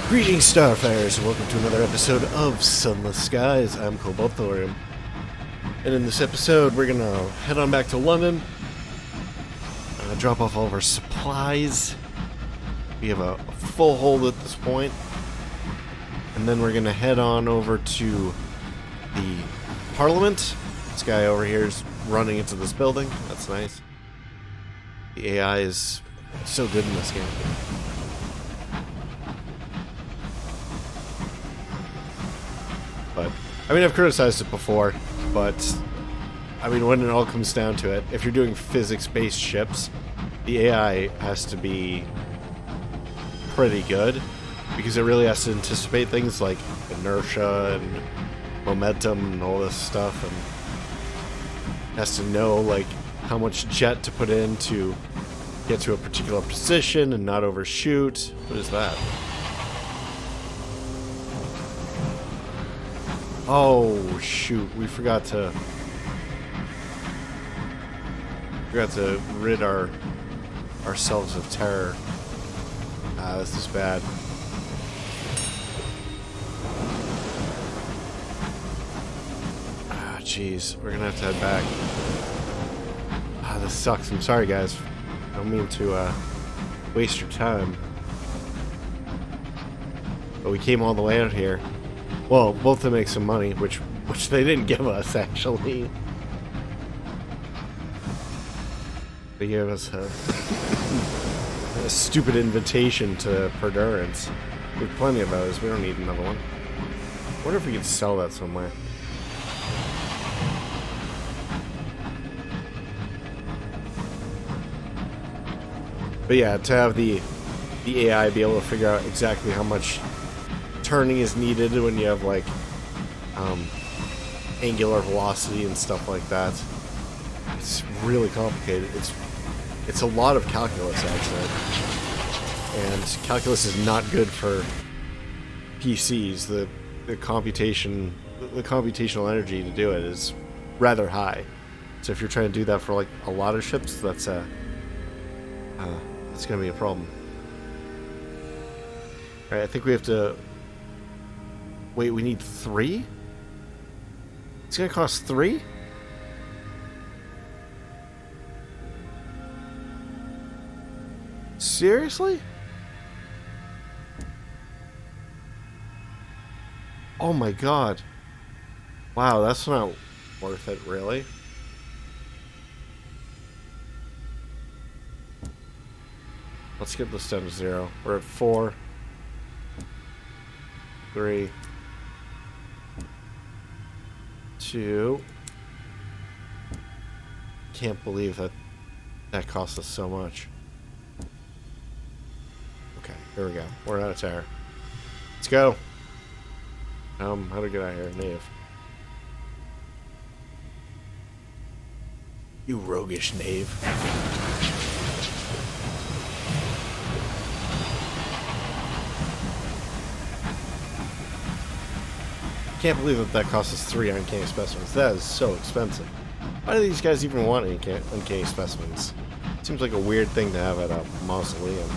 Greetings, Starfarers, and welcome to another episode of Sunless Skies. I'm Cobalt Thorium. And in this episode, we're gonna head on back to London, drop off all of our supplies. We have a full hold at this point. And then we're gonna head on over to the Parliament. This guy over here is running into this building. That's nice. The AI is so good in this game. But, I mean, I've criticized it before, but, I mean, when it all comes down to it, if you're doing physics-based ships, the AI has to be pretty good, because it really has to anticipate things like inertia and momentum and all this stuff, and has to know, like, how much jet to put in to get to a particular position and not overshoot. What is that? Oh shoot, we forgot to rid ourselves of terror. This is bad. Jeez, we're gonna have to head back. This sucks. I'm sorry, guys. I don't mean to waste your time, but we came all the way out here. Well, both to make some money, which they didn't give us, actually. They gave us a stupid invitation to Perdurance. We have plenty of those. We don't need another one. I wonder if we could sell that somewhere. But yeah, to have the AI be able to figure out exactly how much turning is needed when you have like angular velocity and stuff like that. It's really complicated. It's a lot of calculus, actually, and calculus is not good for PCs. The computational energy to do it is rather high. So if you're trying to do that for like a lot of ships, that's gonna be a problem. All right, I think we have to. Wait, we need 3? It's gonna cost 3? Seriously? Oh my god. Wow, that's not worth it, really. Let's get this down to 0. We're at 4. 3. 2. Can't believe that cost us so much. Okay, here we go. We're out of terror. Let's go. How do we get out of here? Native. You roguish knave. Can't believe that cost us 3 uncanny specimens. That is so expensive. Why do these guys even want uncanny specimens? Seems like a weird thing to have at a mausoleum.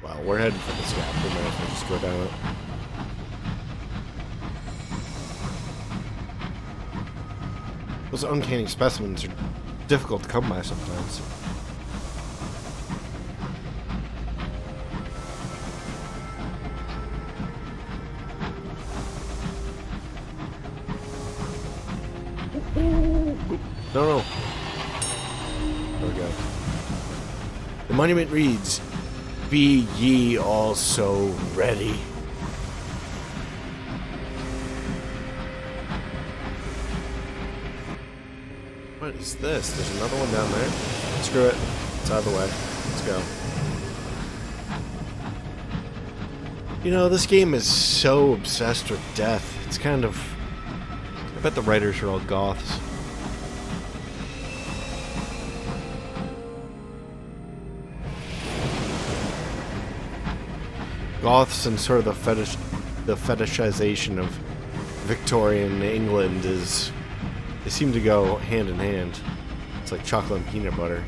Well, we're heading for this gap. We might as well just go down it. Those uncanny specimens are difficult to come by sometimes. No. There we go. The monument reads, "Be ye also ready." What is this? There's another one down there. Screw it. It's out of the way. Let's go. You know, this game is so obsessed with death. It's kind of... I bet the writers are all goths. Goths and sort of the fetishization of Victorian England is They seem to go hand in hand. It's like chocolate and peanut butter.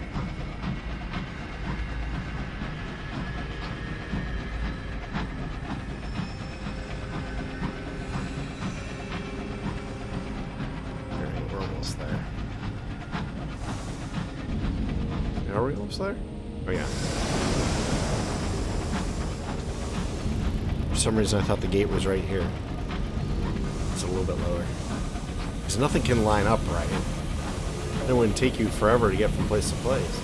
Alright, we're almost there. Are we almost there? Oh yeah. For some reason I thought the gate was right here. It's a little bit lower. Because nothing can line up right. It wouldn't take you forever to get from place to place.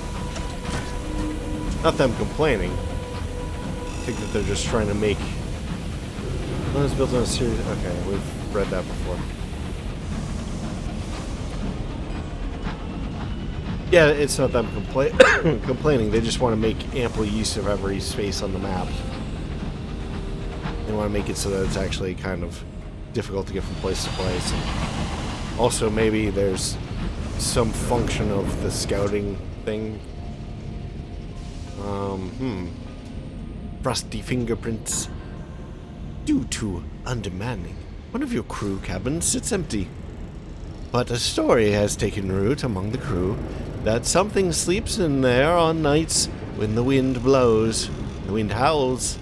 Not them complaining. I think that they're just trying to make... Well, it's built on a series... Okay, we've read that before. Yeah, it's not them complaining. They just want to make ample use of every space on the map. They want to make it so that it's actually kind of difficult to get from place to place. And also, maybe there's some function of the scouting thing. Frosty fingerprints. Due to undermanning, one of your crew cabins sits empty. But a story has taken root among the crew that something sleeps in there on nights when the wind blows, the wind howls.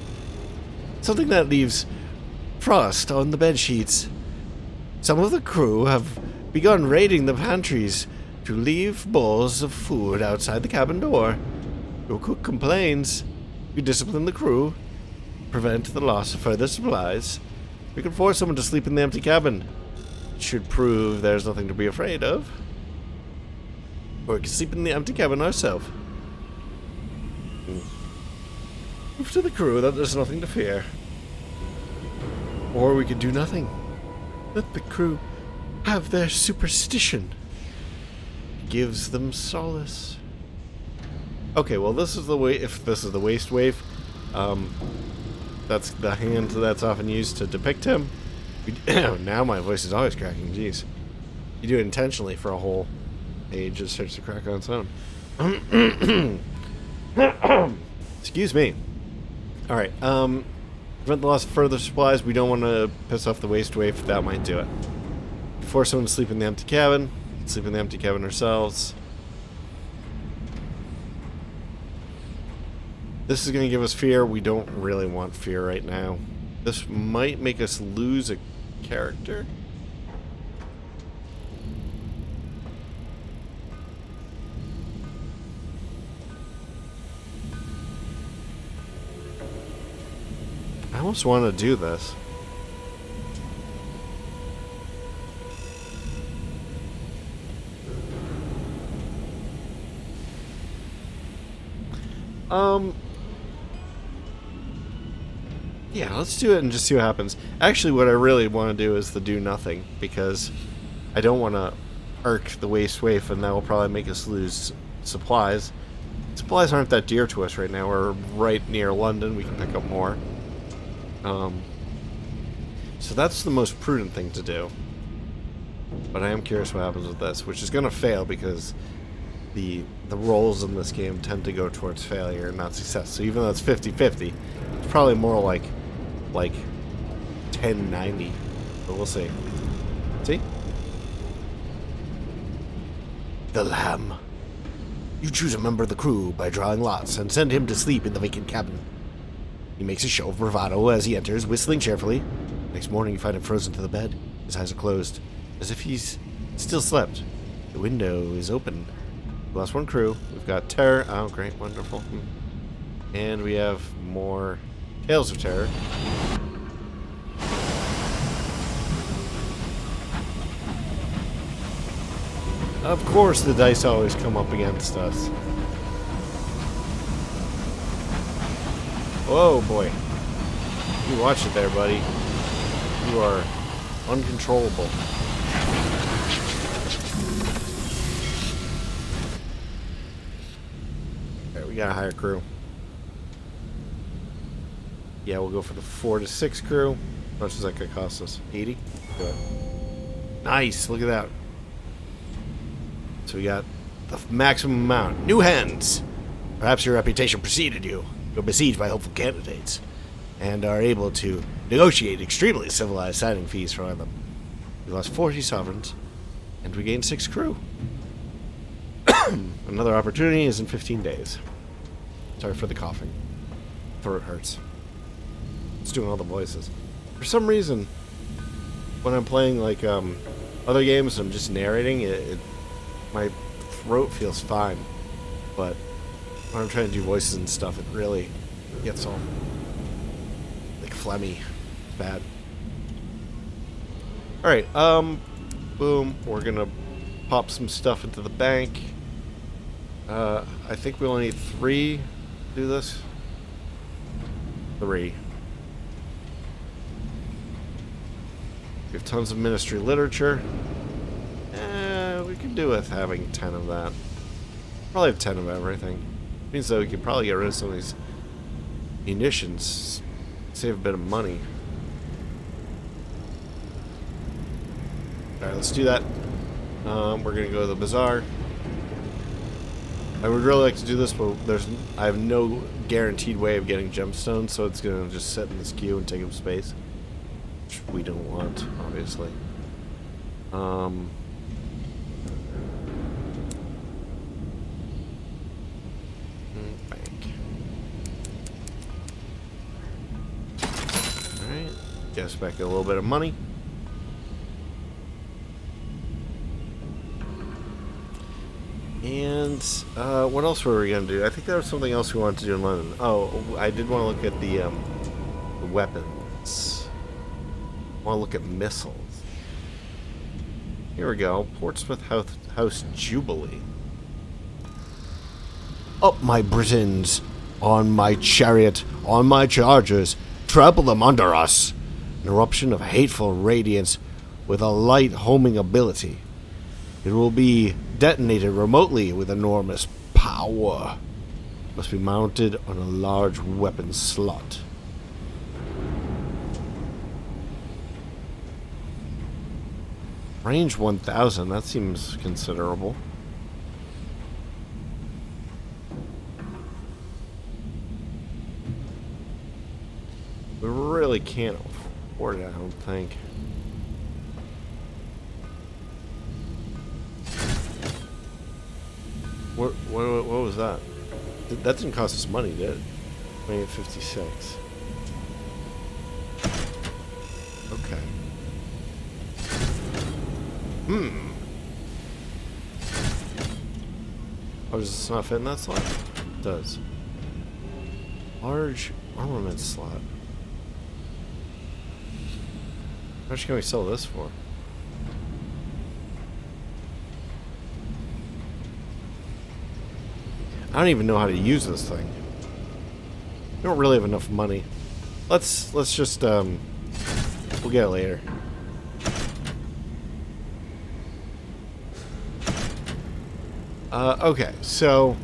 Something that leaves frost on the bed sheets. Some of the crew have begun raiding the pantries to leave bowls of food outside the cabin door. Your cook complains. You discipline the crew, prevent the loss of further supplies. We can force someone to sleep in the empty cabin. It should prove there's nothing to be afraid of. Or we can sleep in the empty cabin ourselves. Prove to the crew that there's nothing to fear. Or we could do nothing. Let the crew have their superstition. It gives them solace. Okay, well this is the way. If this is the waste wave, that's the hand that's often used to depict him. Now my voice is always cracking. Jeez, you do it intentionally for a whole page. It starts to crack on its own. Excuse me. All right. Prevent the loss of further supplies. We don't want to piss off the waste wave. That might do it. Force someone to sleep in the empty cabin. Sleep in the empty cabin ourselves. This is going to give us fear. We don't really want fear right now. This might make us lose a character. I almost want to do this. Yeah, let's do it and just see what happens. Actually, what I really want to do is the do nothing, because I don't want to irk the waste wave, and that will probably make us lose supplies. Supplies aren't that dear to us right now. We're right near London. We can pick up more. So that's the most prudent thing to do. But I am curious what happens with this, which is going to fail because the rolls in this game tend to go towards failure and not success. So even though it's 50-50, it's probably more like 10-90. But we'll see. See? The Lamb. You choose a member of the crew by drawing lots and send him to sleep in the vacant cabin. He makes a show of bravado as he enters, whistling cheerfully. Next morning you find him frozen to the bed. His eyes are closed, as if he's still slept. The window is open. We lost one crew. We've got terror. Oh, great, wonderful. And we have more tales of terror. Of course the dice always come up against us. Whoa, boy. You watch it there, buddy. You are uncontrollable. Alright, we got a higher crew. Yeah, we'll go for the 4 to 6 crew. How much is that gonna cost us? 80? Good. Nice, look at that. So we got the maximum amount. New hands! Perhaps your reputation preceded you. You're besieged by hopeful candidates and are able to negotiate extremely civilized signing fees for them. We lost 40 sovereigns. And we gain 6 crew. Another opportunity is in 15 days. Sorry for the coughing. Throat hurts. It's doing all the voices. For some reason, when I'm playing like other games and I'm just narrating, my throat feels fine. But when I'm trying to do voices and stuff, it really gets all like phlegmy. Bad. Alright, boom. We're gonna pop some stuff into the bank. I think we only need 3 to do this. 3. We have tons of ministry literature. We could do with having 10 of that. Probably have 10 of everything. Means that we could probably get rid of some of these munitions. Save a bit of money. Alright, let's do that. We're gonna go to the bazaar. I would really like to do this, but I have no guaranteed way of getting gemstones, so it's gonna just sit in this queue and take up space. Which we don't want, obviously. Bank. Alright, get us back a little bit of money. And what else were we going to do? I think there was something else we wanted to do in London. Oh, I did want to look at the weapons. I want to look at missiles. Here we go. Portsmouth House Jubilee. Up, my Britons! On my chariot, on my chargers, trample them under us! An eruption of hateful radiance with a light homing ability. It will be detonated remotely with enormous power. Must be mounted on a large weapon slot. Range 1000, that seems considerable. We really can't afford it, I don't think. What was that? That didn't cost us money, did it? 2856. Okay. Oh, does this not fit in that slot? It does. Large armament slot. How much can we sell this for? I don't even know how to use this thing. We don't really have enough money. Let's just we'll get it later. Okay, so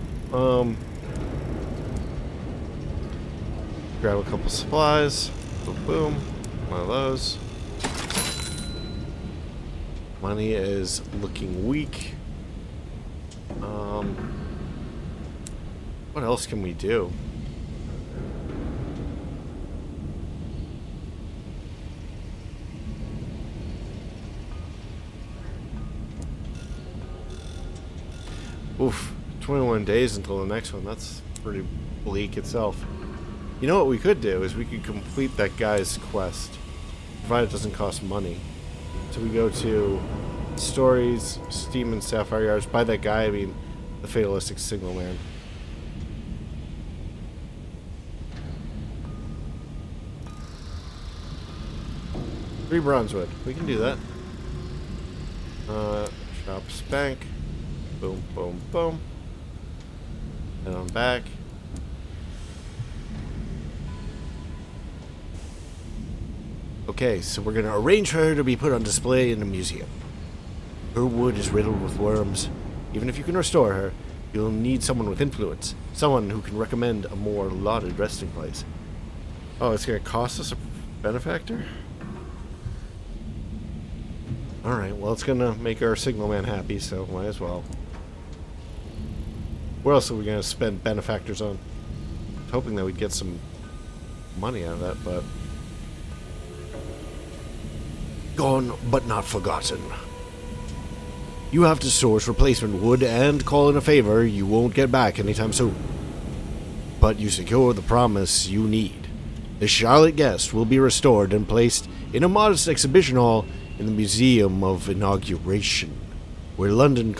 grab a couple supplies. Boom, boom. One of those. Money is looking weak. What else can we do? Oof, 21 days until the next one. That's pretty bleak itself. You know what we could do is we could complete that guy's quest, provided it doesn't cost money. So we go to Stories, Steam and Sapphire Yards. By that guy, I mean the Fatalistic Signalman. Three bronzewood. We can do that. Shops bank. Boom, boom, boom. And I'm back. Okay, so we're gonna arrange for her to be put on display in the museum. Her wood is riddled with worms. Even if you can restore her, you'll need someone with influence. Someone who can recommend a more lauded resting place. Oh, it's gonna cost us a benefactor? Alright, well, it's gonna make our signalman happy, so might as well. What else are we gonna spend benefactors on? I was hoping that we'd get some money out of that, but... Gone, but not forgotten. You have to source replacement wood and call in a favor you won't get back anytime soon. But you secure the promise you need. The Charlotte Guest will be restored and placed in a modest exhibition hall in the Museum of Inauguration, where London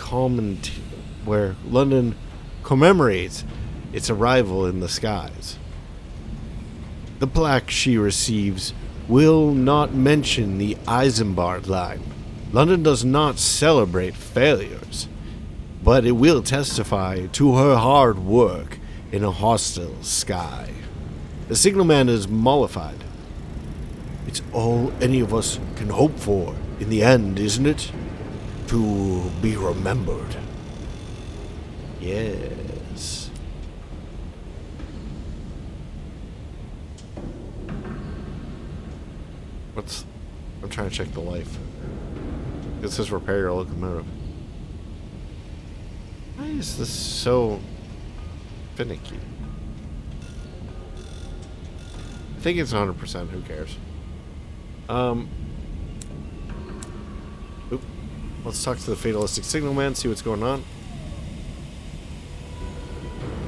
commemorates its arrival in the skies. The plaque she receives will not mention the Isambard line. London does not celebrate failures, but it will testify to her hard work in a hostile sky. The signalman is mollified. It's all any of us can hope for in the end, isn't it? To be remembered. Yes. I'm trying to check the life. It says repair your locomotive. Why is this so finicky? I think it's 100%. Who cares? Let's talk to the Fatalistic Signalman, see what's going on.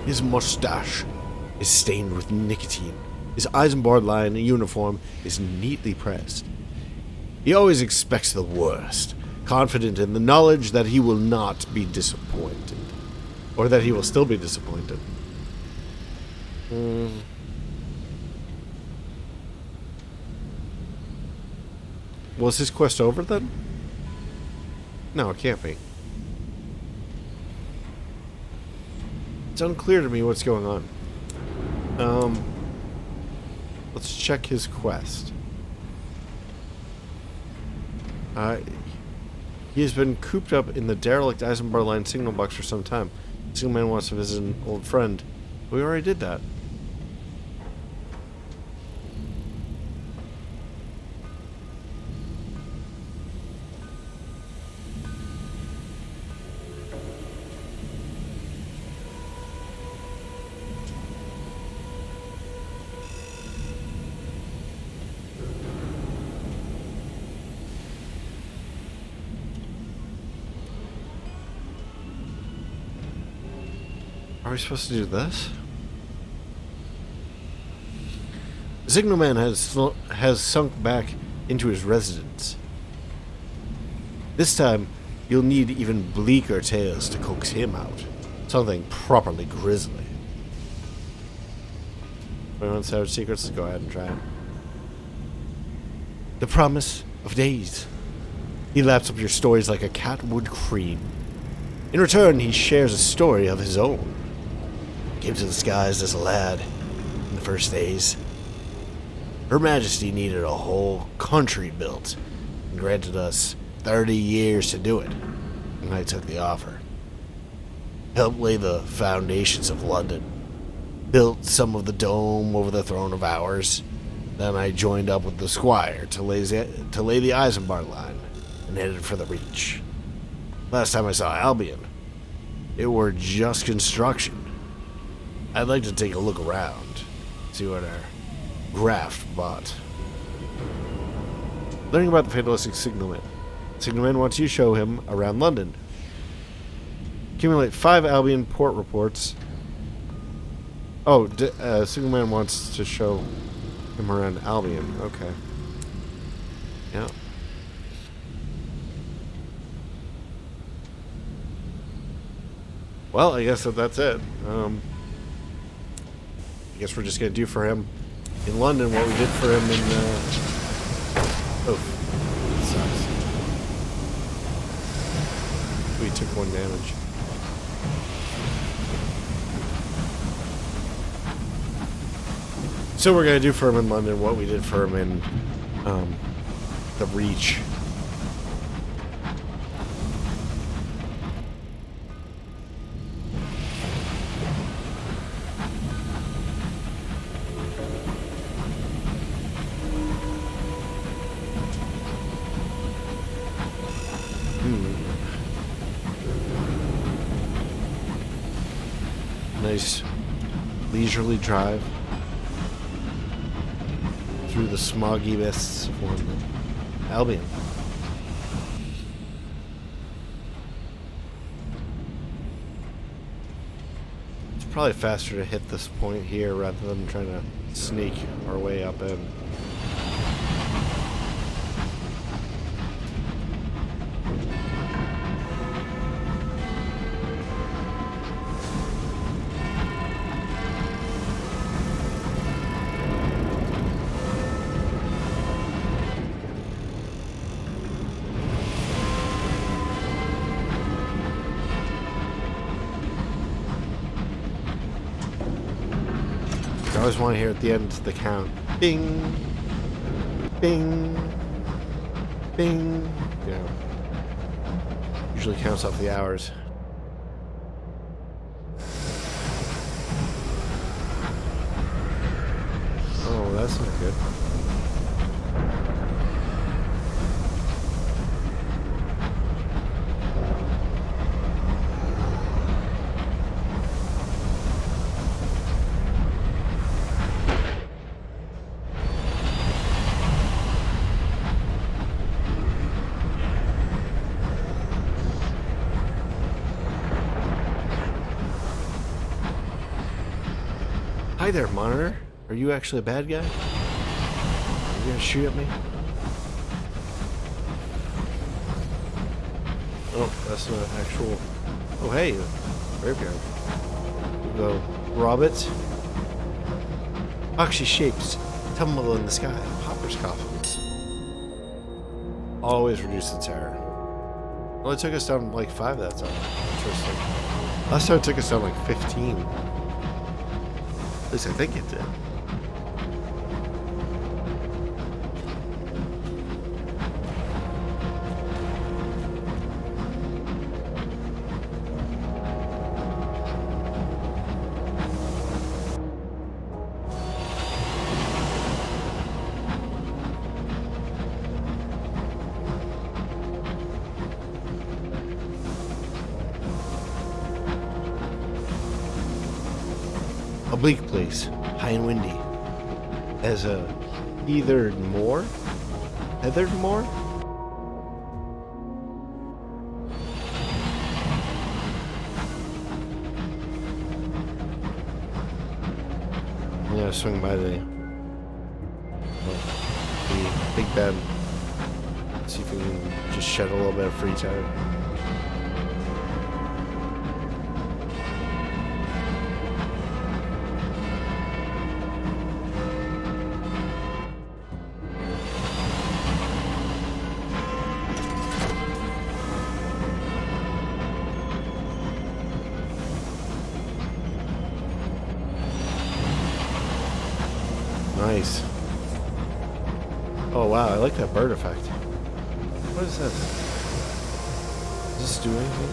His mustache is stained with nicotine. His Isambard line uniform is neatly pressed. He always expects the worst, confident in the knowledge that he will not be disappointed. Or that he will still be disappointed. Was his quest over then? No, it can't be. It's unclear to me what's going on. Let's check his quest. He has been cooped up in the derelict Isambard line signal box for some time. The signalman wants to visit an old friend. We already did that. Are we supposed to do this? The signalman has sunk back into his residence. This time, you'll need even bleaker tales to coax him out. Something properly grisly. 21 Savage Secrets, let's go ahead and try it. The promise of days. He laps up your stories like a cat would cream. In return, he shares a story of his own. Came to the skies as a lad in the first days. Her Majesty needed a whole country built and granted us 30 years to do it, and I took the offer. Helped lay the foundations of London, built some of the dome over the throne of ours. Then I joined up with the squire to lay the Isambard line and headed for the Reach. Last time I saw Albion, it were just construction. I'd like to take a look around, see what our graft bought. Learning about the Fatalistic Signalman. Signalman wants you to show him around London. Accumulate 5 Albion port reports. Oh, Signalman wants to show him around Albion. Okay. Yeah. Well, I guess that's it. I guess we're just going to do for him in London what we did for him in... Oh, that sucks. We took 1 damage. So we're going to do for him in London what we did for him in the Reach. Nice leisurely drive through the smoggy mists of London. Albion. probably faster to hit this point here rather than trying to sneak our way up in. I always want to hear at the end the count. Bing! Bing! Bing! You know, usually counts off the hours. Oh, that's not good. Hi there, monitor. Are you actually a bad guy? Are you gonna shoot at me? Oh, that's not actual. Oh, hey, graveyard. We go, Robbits. Boxy shapes tumble in the sky. Pauper's coffins. Always reduce the terror. Well, it took us down like 5 that time. Interesting. Last time it took us down like 15. At least I think it did. A bleak place, high and windy. As a heathered moor? Heathered moor? I'm gonna swing by the Big Ben. See if we can just shed a little bit of free time. Nice. Oh wow, I like that bird effect. What is that? Does this do anything?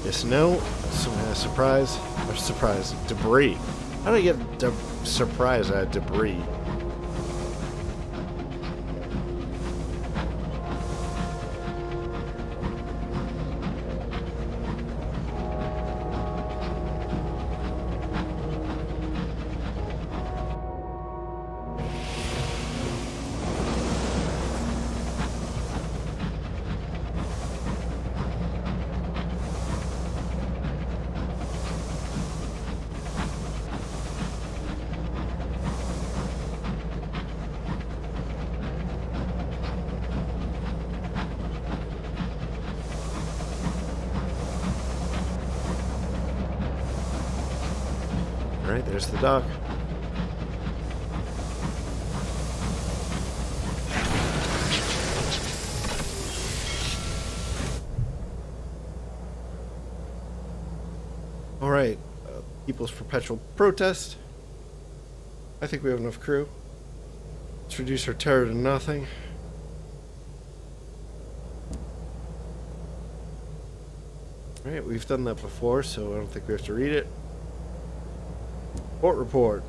Yes, no. Some kind of surprise. Or surprise. Debris. How do I get surprise out of debris? Alright, there's the dock. Alright, People's Perpetual Protest. I think we have enough crew. Let's reduce our terror to nothing. Alright, we've done that before, so I don't think we have to read it. Port report.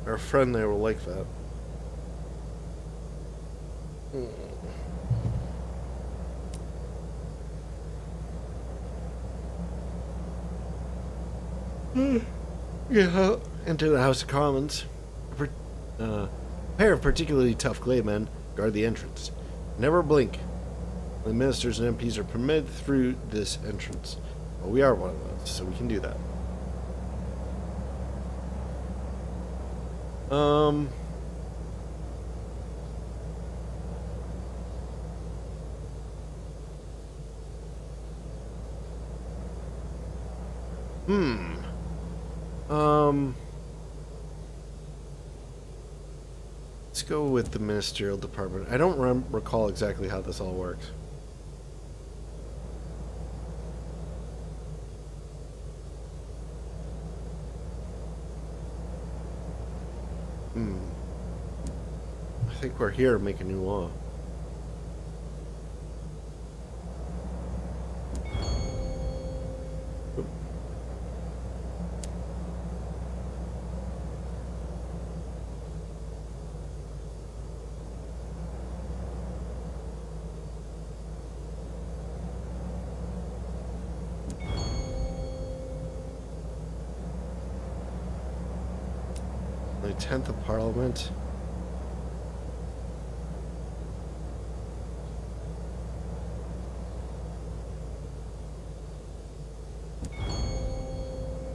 Our friend there will like that. Yeah, into the House of Commons. A pair of particularly tough glade men guard the entrance. Never blink. The ministers and MPs are permitted through this entrance. Well, we are one of those, so we can do that. Let's go with the ministerial department. I don't recall exactly how this all works. I think we're here to make a new law. Oop. The 10th of Parliament.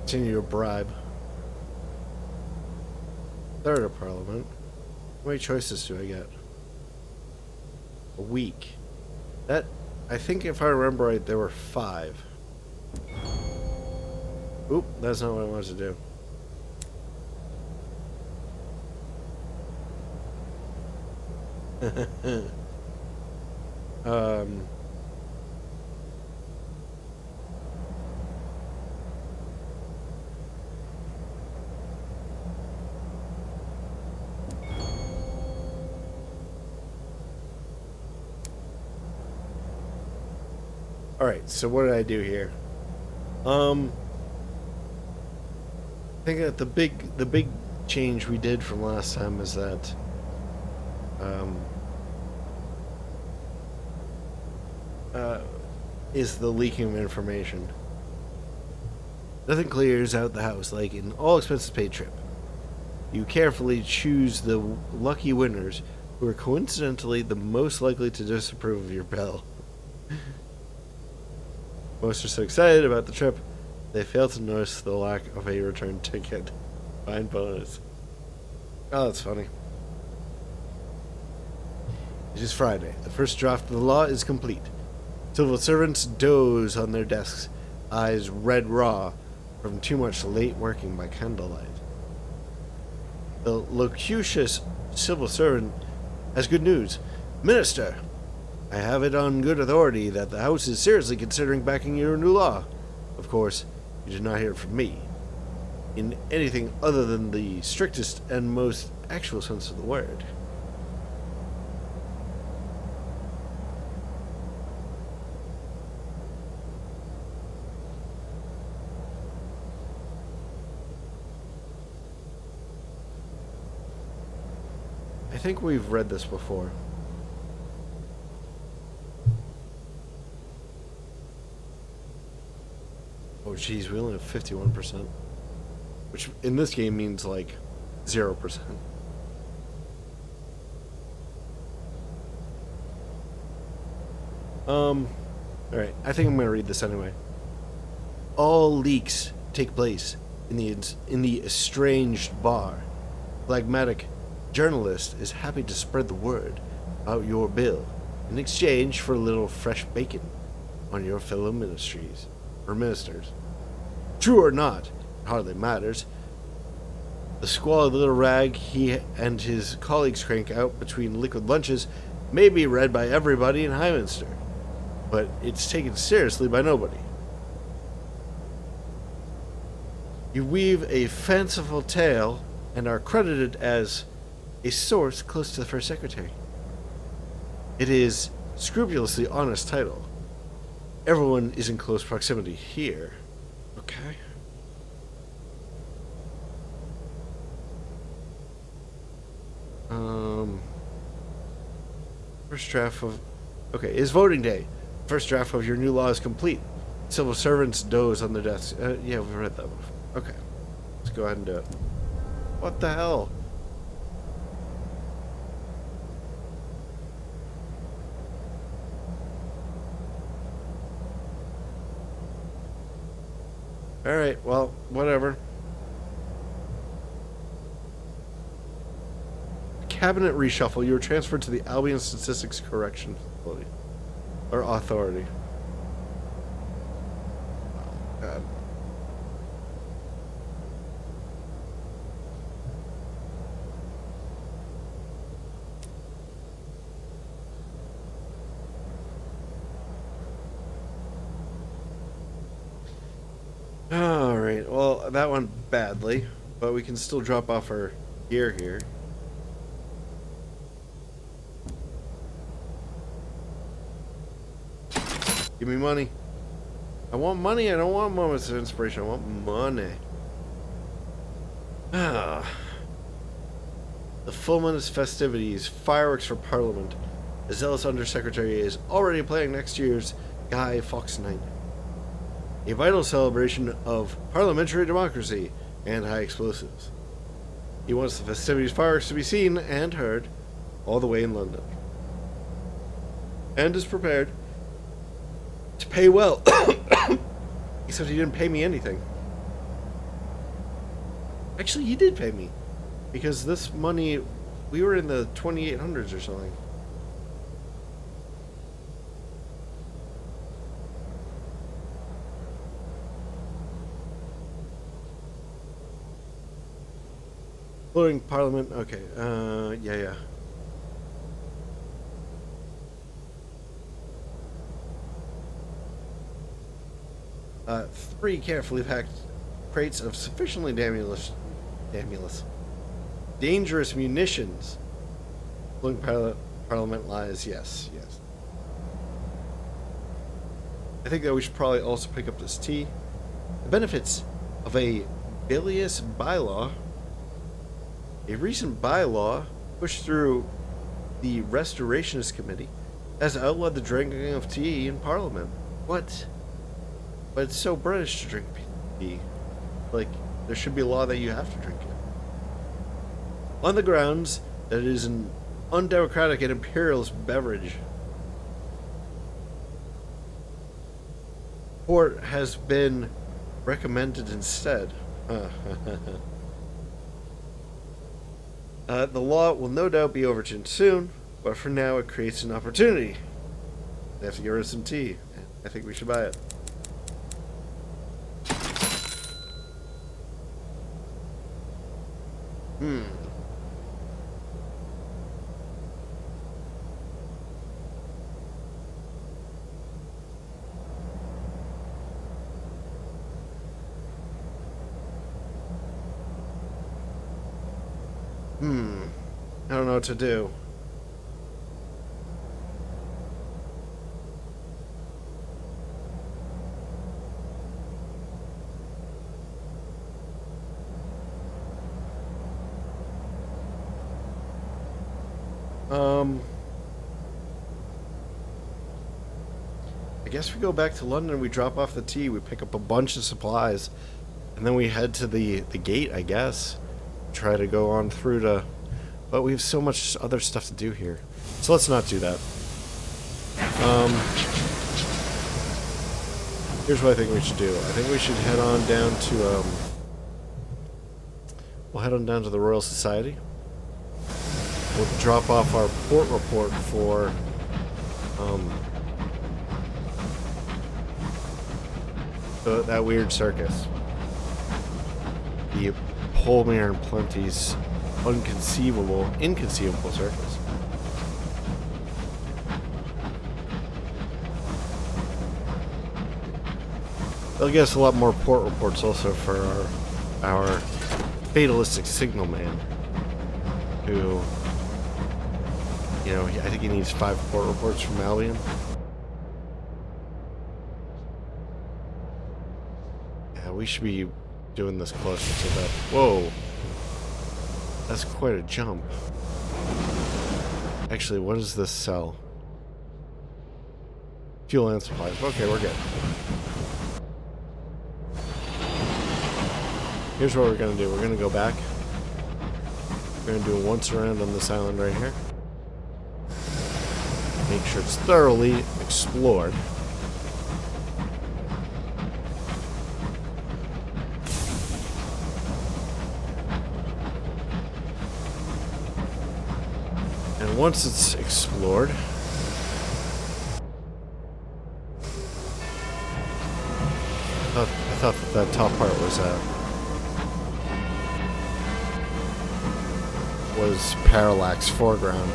Continue to bribe. 3rd of Parliament. How many choices do I get? A week. That, I think if I remember right, there were 5. Oop, that's not what I wanted to do. Alright, so what did I do here? I think that the big change we did from last time is that is the leaking of information. Nothing clears out the house like an all-expenses paid trip. You carefully choose the lucky winners who are coincidentally the most likely to disapprove of your bill. Most are so excited about the trip, they fail to notice the lack of a return ticket. Fine bonus. Oh, that's funny. It is Friday. The first draft of the law is complete. Civil servants doze on their desks, eyes red raw from too much late working by candlelight. The loquacious civil servant has good news. Minister, I have it on good authority that the House is seriously considering backing your new law. Of course, you did not hear it from me. In anything other than the strictest and most actual sense of the word. I think we've read this before. Oh geez, we only have 51%. Which in this game means like 0%. Alright, I think I'm gonna read this anyway. All leaks take place in the estranged bar. Phlegmatic journalist is happy to spread the word about your bill in exchange for a little fresh bacon on your fellow ministers. True or not, it hardly matters. The squalid little rag he and his colleagues crank out between liquid lunches may be read by everybody in Highminster, but it's taken seriously by nobody. You weave a fanciful tale and are credited as a source close to the First Secretary. It is scrupulously honest title. Everyone is in close proximity here. Okay. First draft of... Okay, it's voting day. First draft of your new law is complete. Civil servants doze on their desks. Yeah, we've read that before. Okay. Let's go ahead and do it. What the hell? Alright, well, whatever. Cabinet reshuffle. You were transferred to the Albion Statistics Correction Facility. Or Authority. God. Alright, well, that went badly, but we can still drop off our gear here. Give me money. I want money. I don't want moments of inspiration. I want money. Ah. The Fulminous festivities, fireworks for Parliament. The zealous Undersecretary is already planning next year's Guy Fawkes Night. A vital celebration of parliamentary democracy and high explosives. He wants the festivities fireworks to be seen and heard all the way in London. And is prepared to pay well. Except he didn't pay me anything. Actually, he did pay me. Because this money, we were in the 2800s or something. Floating Parliament, okay, yeah. 3 carefully packed crates of sufficiently dangerous munitions. Floating Parliament lies, yes. I think that we should probably also pick up this tea. The benefits of a bilious bylaw. A recent bylaw pushed through the Restorationist Committee has outlawed the drinking of tea in Parliament. What? But it's so British to drink tea. Like, there should be a law that you have to drink it. On the grounds that it is an undemocratic and imperialist beverage. Port has been recommended instead. The law will no doubt be overturned soon, but for now it creates an opportunity. They have to get rid of some tea. I think we should buy it. I don't know what to do. I guess we go back to London, we drop off the tea, we pick up a bunch of supplies, and then we head to the gate, I guess. Try to go on through to... But we have so much other stuff to do here. So let's not do that. Here's what I think we should do. I think we should head on down to... we'll head on down to the Royal Society. We'll drop off our port report for... that weird circus. The Polmere and Plenty's inconceivable circus. They'll get us a lot more port reports also for our Fatalistic Signalman, who, you know, I think he needs 5 port reports from Albion. Yeah, we should be doing this closer to that. Whoa. That's quite a jump. Actually, what does this sell? Fuel and supplies. Okay, we're good. Here's what we're going to do. We're going to go back. We're going to do a once around on this island right here. Make sure it's thoroughly explored. And once it's explored, I thought that top part was parallax foreground.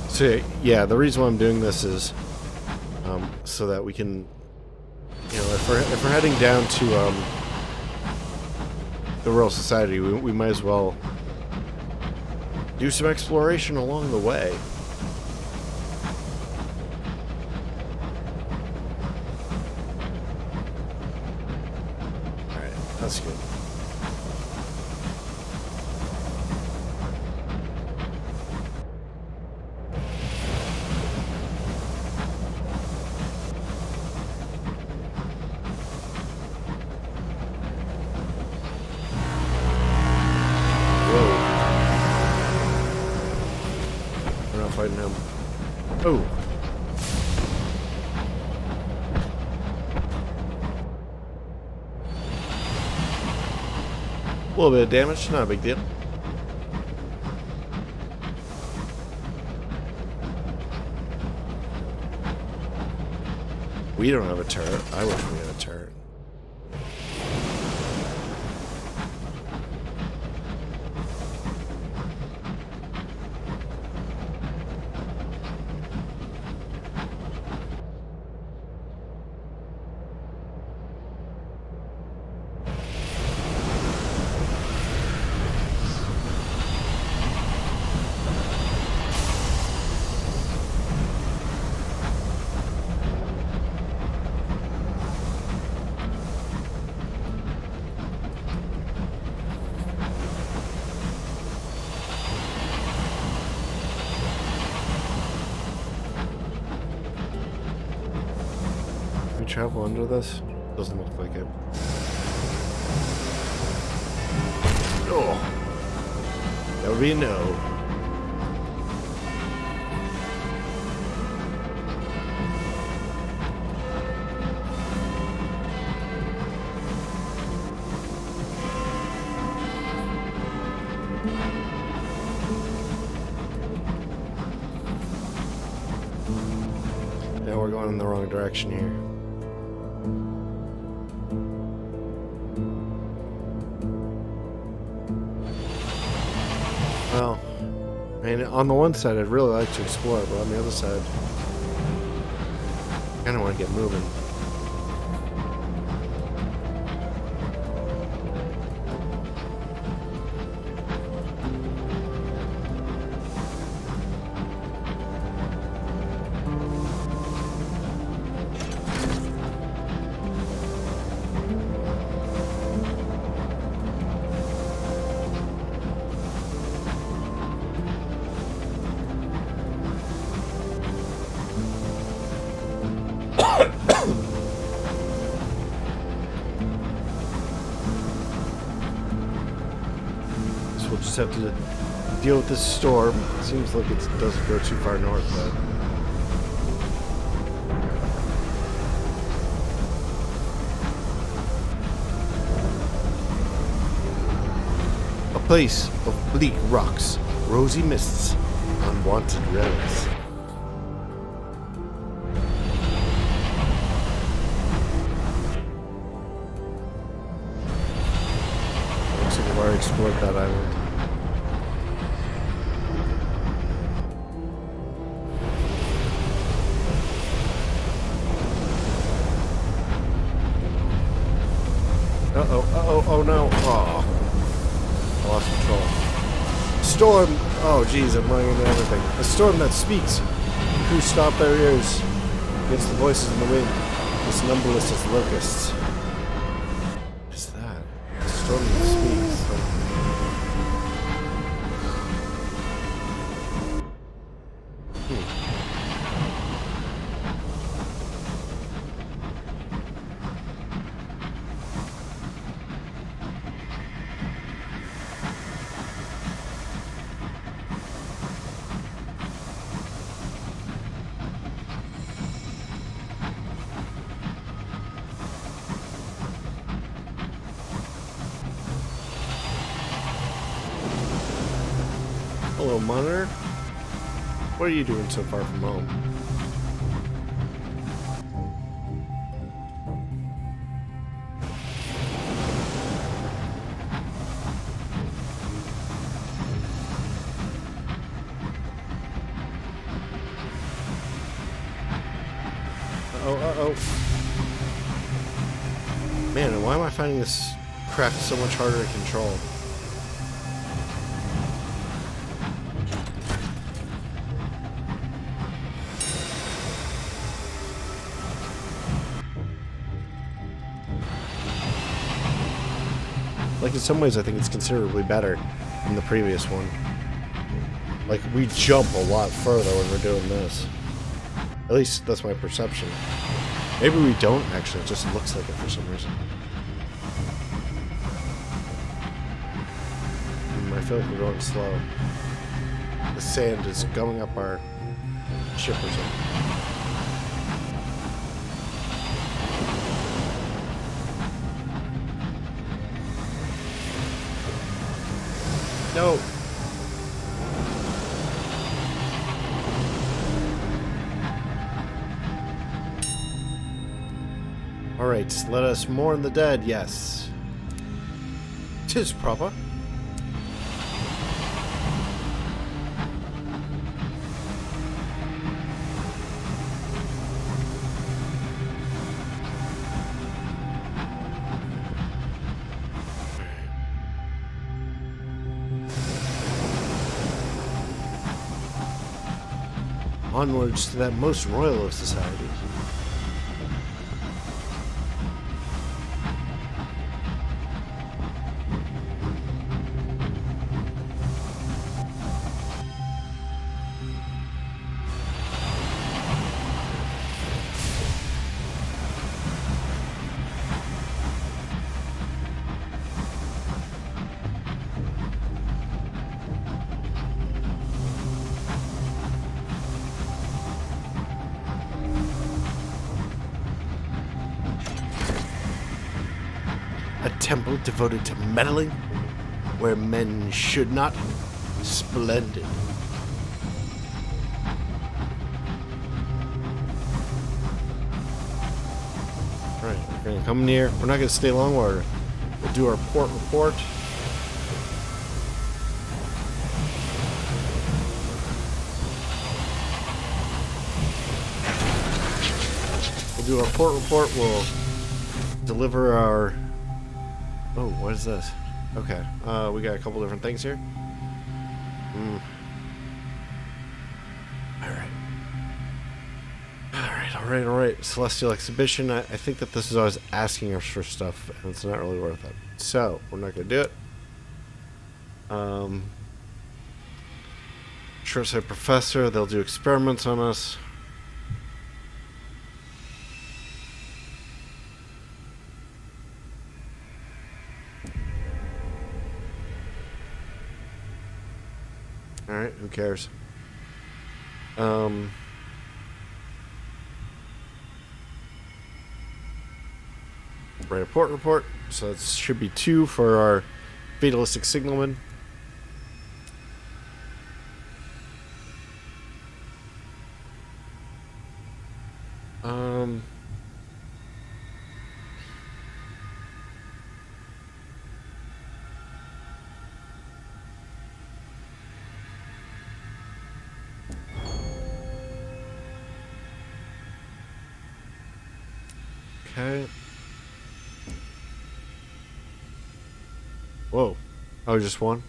So yeah, the reason why I'm doing this is so that we can, you know, if we're heading down to the Royal Society, we might as well do some exploration along the way. All right, that's good. Fighting him. Oh. A little bit of damage, not a big deal. We don't have a turret. I wish we had a turret. Travel under this? Doesn't look like it. Oh, that would be a no. Now we're going in the wrong direction here. Well, I mean, on the one side, I'd really like to explore, but on the other side, I kind of want to get moving. We'll just have to deal with this storm. It seems like it doesn't go too far north, but a place of bleak rocks, rosy mists, unwanted relics. Looks like we've already explored that island. Oh no. Oh. I lost control. Storm! Oh jeez, I'm running into everything. A storm that speaks. The crew stop their ears against the voices in the wind. As numberless as locusts. What is that? A storm that speaks. Hello, monitor. What are you doing so far from home? Uh-oh. Man, why am I finding this craft so much harder to control? Like, in some ways, I think it's considerably better than the previous one. Like, we jump a lot further when we're doing this. At least, that's my perception. Maybe we don't, actually. It just looks like it for some reason. I feel like we're going slow. The sand is gumming up our ship or something. No! Alright, let us mourn the dead, yes. 'Tis proper. Onwards to that most royal of societies. A temple devoted to meddling, where men should not. Splendid. Alright, we're gonna come near. We're not gonna stay long. We'll do our port report. We'll do our port report. We'll deliver our... Oh, what is this? Okay, we got a couple different things here. Alright. Celestial Exhibition. I think that this is always asking us for stuff, and it's not really worth it. So, we're not going to do it. Short-sighted Professor, they'll do experiments on us. Alright, who cares? Write a port report. So it should be 2 for our Fatalistic Signalman. Okay. Whoa. Oh, just one?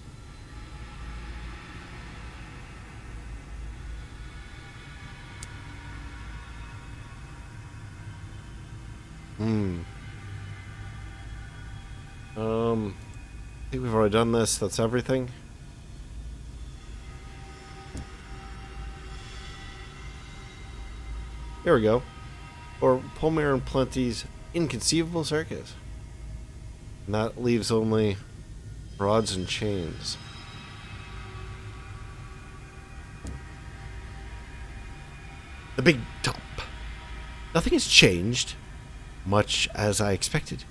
I think we've already done this. That's everything. There we go. Or Palmer and Plenty's Inconceivable Circus. And that leaves only rods and chains. The big top. Nothing has changed, much as I expected.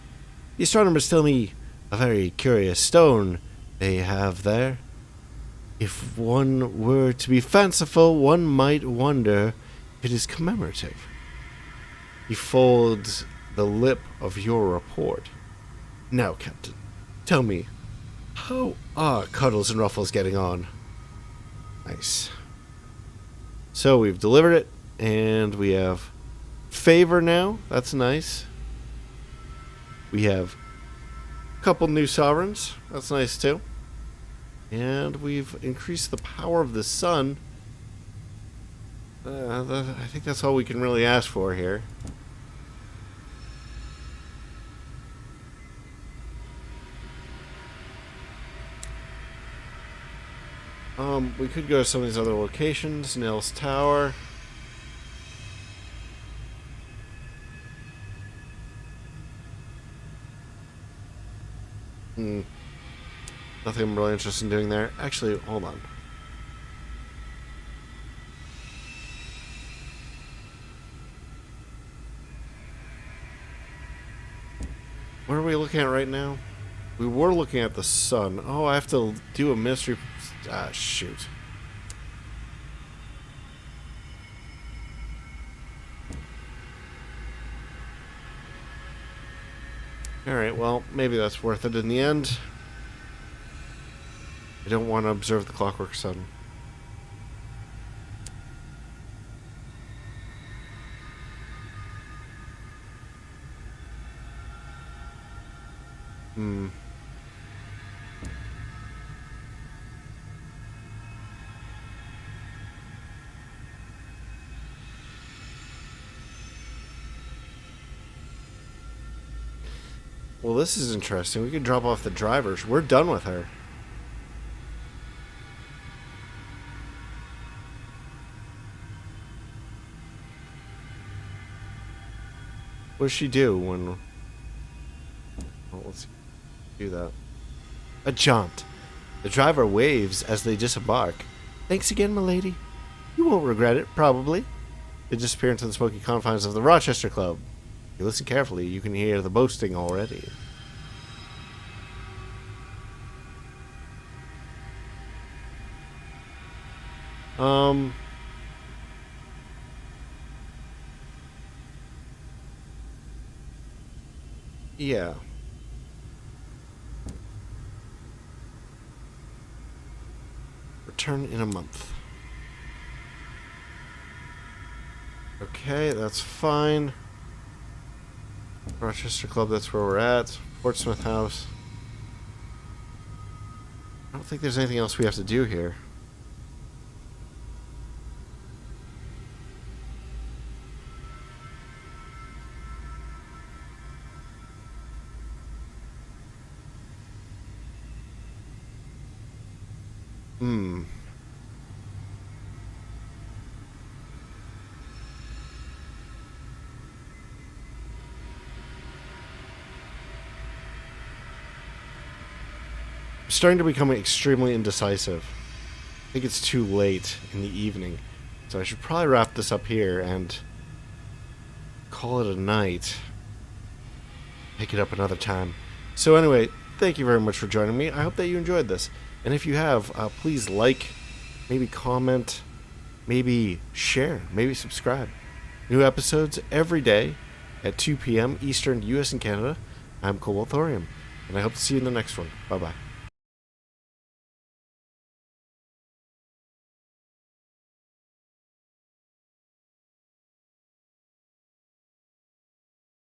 The astronomers tell me a very curious stone they have there. If one were to be fanciful, one might wonder if it is commemorative. He folds the lip of your report. Now, Captain, tell me, how are Cuddles and Ruffles getting on? Nice. So we've delivered it, and we have favor now. That's nice. We have a couple new sovereigns. That's nice too. And we've increased the power of the sun. I think that's all we can really ask for here. We could go to some of these other locations. Nell's Tower. Nothing I'm really interested in doing there. Actually, hold on. What are we looking at right now? We were looking at the sun. Oh, I have to do a mystery. Ah, shoot. Alright, well, maybe that's worth it in the end. I don't want to observe the clockwork sun. Well, this is interesting. We can drop off the drivers. We're done with her. What does she do when... Well, let's do that. A jaunt. The driver waves as they disembark. Thanks again, milady. You won't regret it, probably. They disappear into the smoky confines of the Rochester Club. If you listen carefully, you can hear the boasting already. Yeah. Return in a month. Okay, that's fine. Rochester Club, that's where we're at. Portsmouth House. I don't think there's anything else we have to do here. Starting to become extremely indecisive. I think it's too late in the evening, so I should probably wrap this up here and call it a night. Pick it up another time. So anyway, thank you very much for joining me. I hope that you enjoyed this, and if you have, please like, maybe comment, maybe share, maybe subscribe. New episodes every day at 2 p.m. Eastern, US and Canada. I'm Cobalt Thorium, and I hope to see you in the next one. Bye bye.